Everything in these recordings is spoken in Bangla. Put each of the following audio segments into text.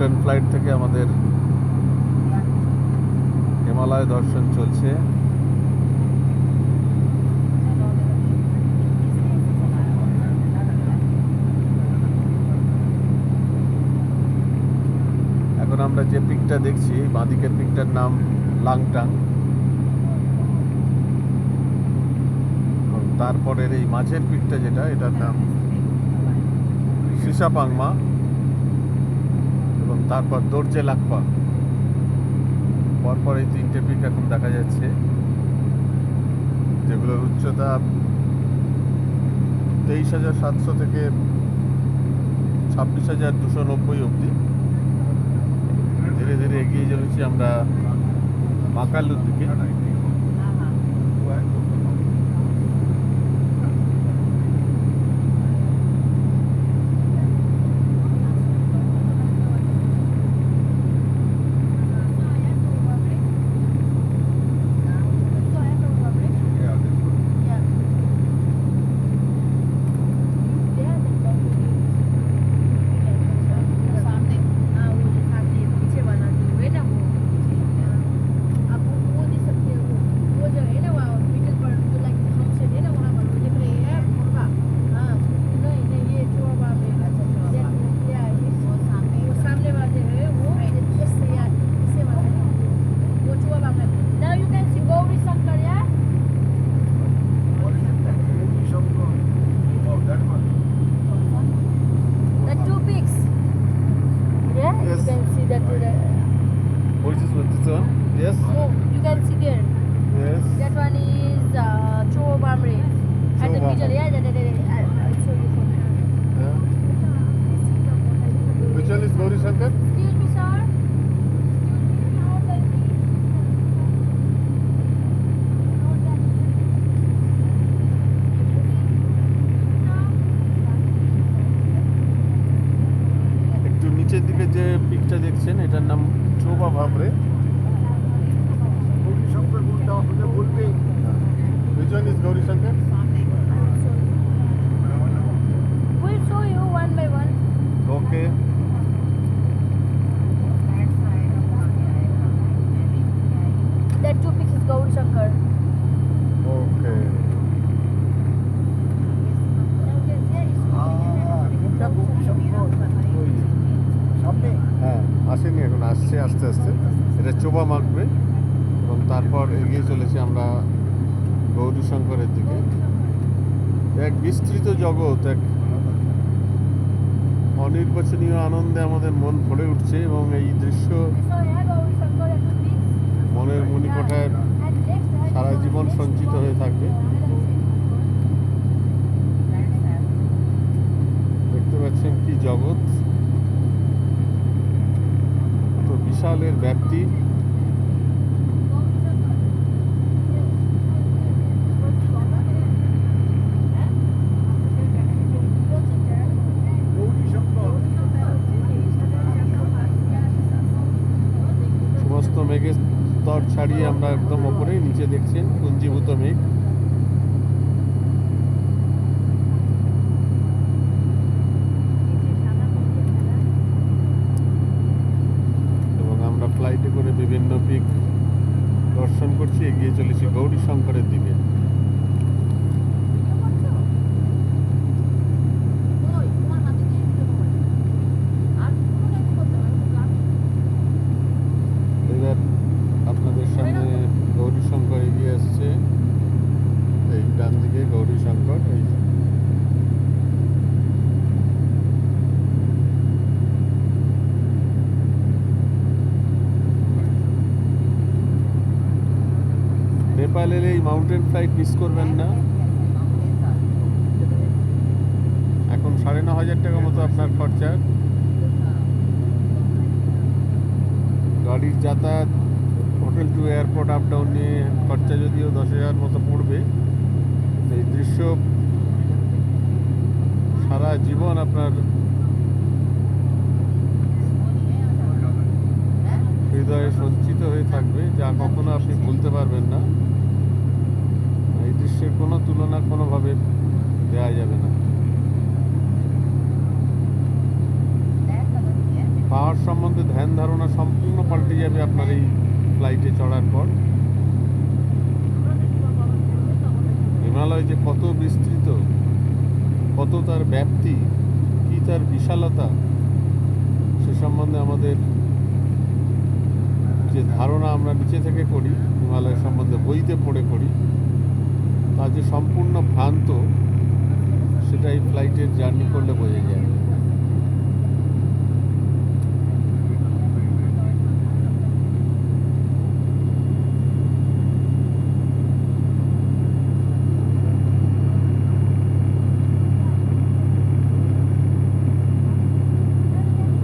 মাউন্টেন ফ্লাইট থেকে আমাদের হিমালয় দর্শন চলছে। এখন আমরা যে পিকটা দেখছি, বাঁদিকের পিকটার নাম লাংটাং। তারপরের এই মাঝের পিকটা যেটা, এটার নাম সিসাপাংমা, এবং তারপর দর্জে লাকপা। পরপর এই তিনটে পিক এখন দেখা যাচ্ছে, যেগুলোর উচ্চতা 23,700 থেকে 26,290 অবধি। ধীরে ধীরে এগিয়ে চলেছি আমরা মাকালুর দিকে। Which is what this one? Yes. No, you can see there. Yes. That one is Chow Bamre. At the Chow middle, Bamre. yeah, I'll show you from here. Yeah. Which one is Gauri Shankar? Excuse me, sir. একটু নিচের দিকে যে পিকটা দেখছেন, এটার নাম চোবা ভাবরে। Which one is Gauri Shankar? We'll show you one by one. Okay. That two pics is Gaur Shankar. Okay. হ্যাঁ, আসেনি, এখন আসছে আস্তে আস্তে। এটা চোবা মাখবে এবং তারপর এগিয়ে চলেছি আমরা গৌরী শঙ্করের দিকে। এক বিস্তৃত জগৎ, এক অনির্বচনীয় আনন্দে আমাদের মন ভরে উঠছে, এবং এই দৃশ্য So yeah, Gaur Shankar at two pics. মনের মণিকোঠায় And next, সারা জীবন সঞ্চিত হয়ে থাকবে। দেখতে পাচ্ছেন কি জগৎ, তো বিশালের ব্যাপ্তি। সমস্ত মেঘের স্তর ছাড়িয়ে আমরা একদম ওপরে, নিচে দেখছেন পুঞ্জীভূত মেঘ। এবং আমরা ফ্লাইটে করে বিভিন্ন পিক দর্শন করছি, এগিয়ে চলেছি গৌরী শঙ্করের দিকে। এবার আপনাদের সামনে গৌরী শঙ্কর এগিয়ে আসছে, এই ডান দিকে গৌরী শঙ্কর। এই নেপালের এই মাউন্টেন ফ্লাইট মিস করবেন না। এখন 9,500 টাকা মতো আপনার খরচা। গাড়ির যাতায়াত, hotel two airport up down নিয়ে খরচা যদিও 10,000 মতো পড়বে। এই দৃশ্য সারা জীবন আপনার হৃদয়ে সঞ্চিত হয়ে থাকবে, যা কখনো আপনি ভুলতে পারবেন না। এই দৃশ্যের কোনো তুলনা কোনোভাবে দেওয়া যাবে না। পাহাড় সম্বন্ধে ফ্লাইটে চড়ার পর হিমালয় যে কত বিস্তৃত, কত তার ব্যাপ্তি, কি তার বিশালতা, সে সম্বন্ধে আমাদের যে ধারণা আমরা নিচে থেকে করি হিমালয় সম্বন্ধে বইতে পড়ে করি, তা যে সম্পূর্ণ ভ্রান্ত সেটা এই ফ্লাইটের জার্নি করলে বোঝা যায়।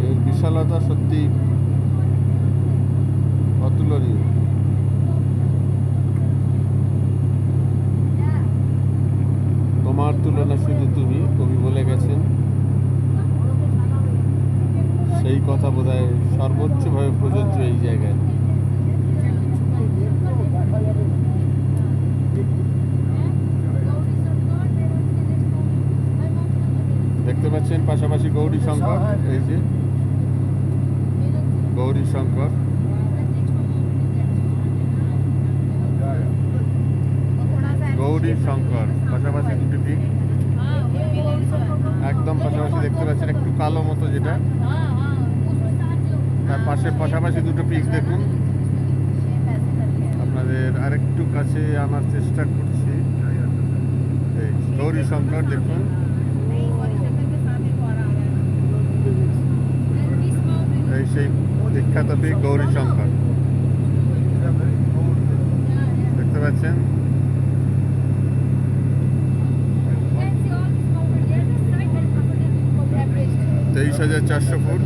এর বিশালতা সত্যি অতুলনীয়। তোমার তুলনা শুধু তুমি, কবি বলে গেছেন। সেই কথা বোধহয় সর্বোচ্চভাবে প্রযোজ্য এই জায়গায়। দেখতে পাচ্ছেন পাশাপাশি গৌরী শঙ্কর, এই যে গৌরী শঙ্কর। গৌরী শঙ্কর পাশাপাশি দুটি পিক, একদম পাশাপাশি দেখতে পাচ্ছেন, একটু কালো মতো যেটা, তার পাশে পাশাপাশি দুটো পিক দেখুন। আপনাদের আরেকটু কাছে আনার চেষ্টা করছি। এই গৌরী শঙ্কর দেখুন, এই সেই বিখ্যাত পিক গৌরী শঙ্কর দেখতে পাচ্ছেন। 23,400 ফুট।